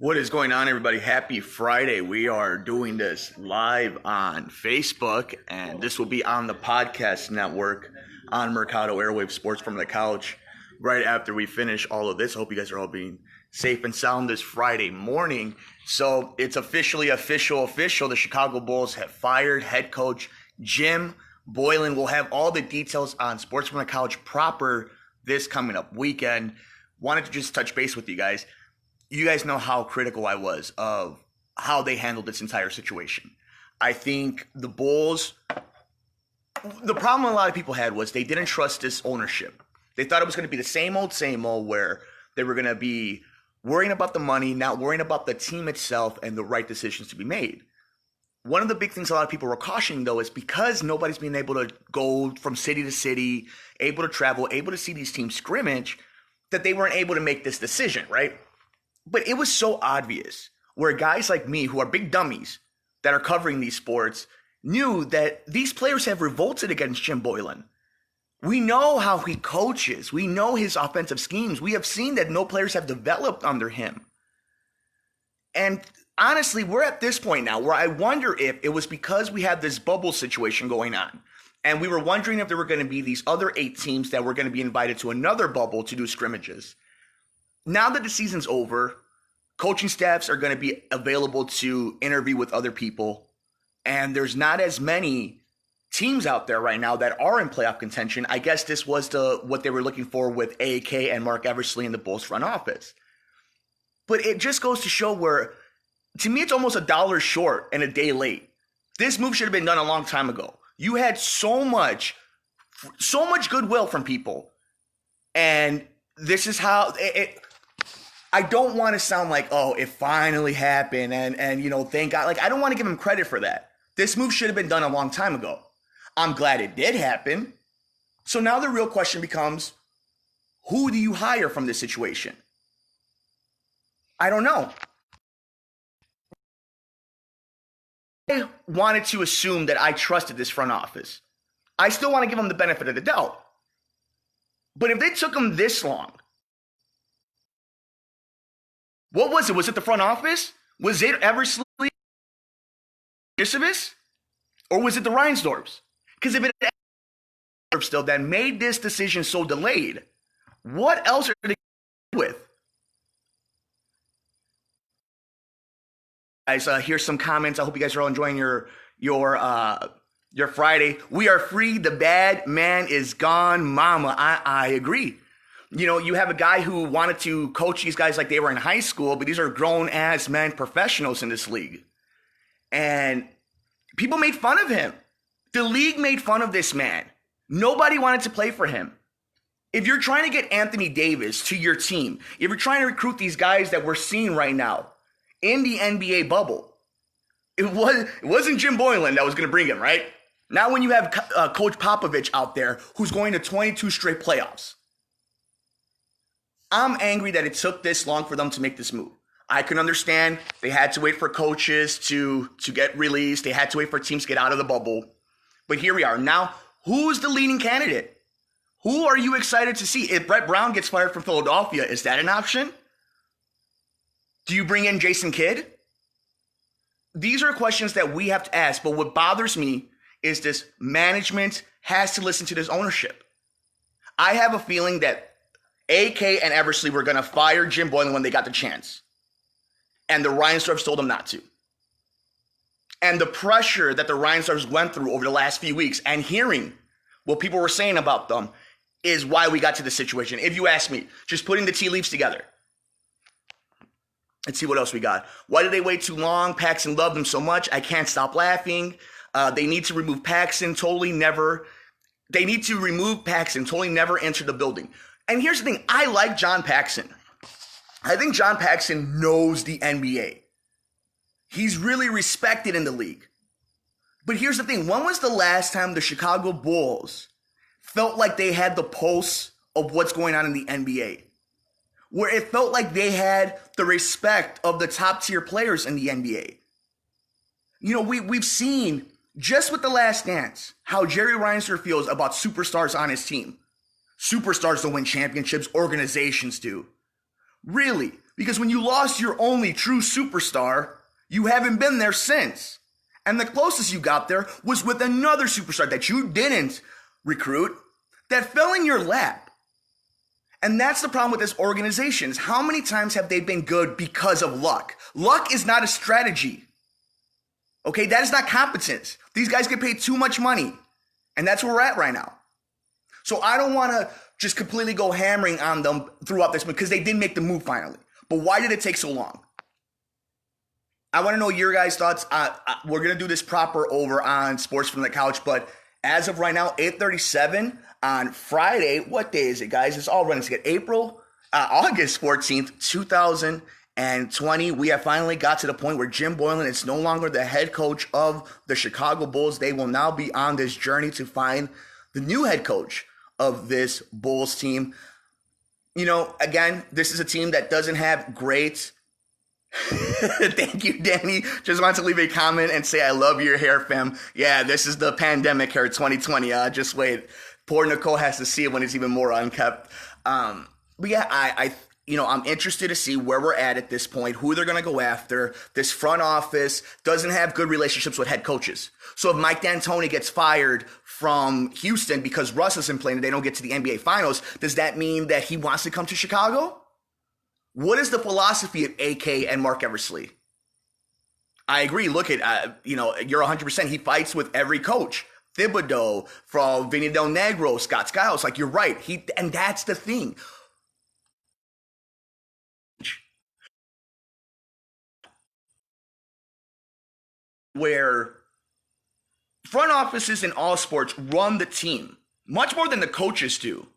What is going on, everybody? Happy Friday. We are doing this live on Facebook, and this will be on the podcast network on Mercado Airwave Sports from the Couch right after we finish all of this. I hope you guys are all being safe and sound this Friday morning. So it's officially official. The Chicago Bulls have fired head coach Jim Boylen. We'll have all the details on Sports from the Couch proper this coming up weekend. Wanted to just touch base with you guys. You guys know how critical I was of how they handled this entire situation. I think the Bulls, the problem a lot of people had was they didn't trust this ownership. They thought it was going to be the same old, where they were going to be worrying about the money, not worrying about the team itself and the right decisions to be made. One of the big things a lot of people were cautioning, though, is because nobody's been able to go from city to city, able to travel, able to see these teams scrimmage, that they weren't able to make this decision, right? But it was so obvious where guys like me, who are big dummies that are covering these sports, knew that these players have revolted against Jim Boylen. We know how he coaches. We know his offensive schemes. We have seen that no players have developed under him. And honestly, we're at this point now where I wonder if it was because we had this bubble situation going on. And we were wondering if there were going to be these other 8 teams that were going to be invited to another bubble to do scrimmages. Now that the season's over, coaching staffs are going to be available to interview with other people, and there's not as many teams out there right now that are in playoff contention. I guess this was what they were looking for with AK and Mark Eversley in the Bulls front office. But it just goes to show where, to me, it's almost $1 short and a day late. This move should have been done a long time ago. You had so much goodwill from people, and this is how it I don't want to sound like, oh, it finally happened and thank God. Like, I don't want to give him credit for that. This move should have been done a long time ago. I'm glad it did happen. So now the real question becomes, who do you hire from this situation? I don't know. I wanted to assume that I trusted this front office. I still want to give them the benefit of the doubt. But if they took them this long, what was it? Was it the front office? Was it Eversley, Yusevich? Or was it the Reinsdorfs? Because if it still then made this decision so delayed, what else are they with? Guys, here's some comments. I hope you guys are all enjoying your Friday. We are free. The bad man is gone, mama. I agree. You have a guy who wanted to coach these guys like they were in high school, but these are grown-ass men professionals in this league. And people made fun of him. The league made fun of this man. Nobody wanted to play for him. If you're trying to get Anthony Davis to your team, if you're trying to recruit these guys that we're seeing right now in the NBA bubble, it wasn't Jim Boylen that was going to bring him, right? Now when you have Coach Popovich out there who's going to 22 straight playoffs, I'm angry that it took this long for them to make this move. I can understand they had to wait for coaches to get released. They had to wait for teams to get out of the bubble. But here we are. Now, who's the leading candidate? Who are you excited to see? If Brett Brown gets fired from Philadelphia, is that an option? Do you bring in Jason Kidd? These are questions that we have to ask. But what bothers me is this management has to listen to this ownership. I have a feeling that AK and Eversley were going to fire Jim Boylen when they got the chance. And the Reinsdorfs told them not to. And the pressure that the Reinsdorfs went through over the last few weeks and hearing what people were saying about them is why we got to this situation. If you ask me, just putting the tea leaves together. Let's see what else we got. Why did they wait too long? Paxson loved them so much. I can't stop laughing. They need to remove Paxson. They need to remove Paxson. Totally never enter the building. And here's the thing. I like John Paxson. I think John Paxson knows the NBA. He's really respected in the league. But here's the thing. When was the last time the Chicago Bulls felt like they had the pulse of what's going on in the NBA? Where it felt like they had the respect of the top tier players in the NBA. We've seen just with The Last Dance how Jerry Reinsdorf feels about superstars on his team. Superstars don't win championships, organizations do. Really, Because when you lost your only true superstar, you haven't been there since. And the closest you got there was with another superstar that you didn't recruit that fell in your lap. And that's the problem with this organization is how many times have they been good because of luck? Luck is not a strategy. Okay, that is not competence. These guys get paid too much money. And that's where we're at right now. So I don't want to just completely go hammering on them throughout this because they did make the move finally. But why did it take so long? I want to know your guys' thoughts. We're going to do this proper over on Sports from the Couch. But as of right now, 8:37 on Friday. What day is it, guys? It's all running together. August 14th, 2020. We have finally got to the point where Jim Boylen is no longer the head coach of the Chicago Bulls. They will now be on this journey to find the new head coach of this Bulls team. You know, again, this is a team that doesn't have great. Thank you, Danny. Just want to leave a comment and say I love your hair, fam. Yeah, this is the pandemic hair 2020. Just wait. Poor Nicole has to see it when it's even more unkept. But yeah, I'm interested to see where we're at this point, who they're going to go after. This front office doesn't have good relationships with head coaches. So if Mike D'Antoni gets fired from Houston because Russ isn't playing and they don't get to the NBA Finals, does that mean that he wants to come to Chicago? What is the philosophy of AK and Mark Eversley? I agree. Look at, you're 100%. He fights with every coach. Thibodeau, from Vinny Del Negro, Scott Skiles. Like, you're right. And that's the thing. Where front offices in all sports run the team much more than the coaches do.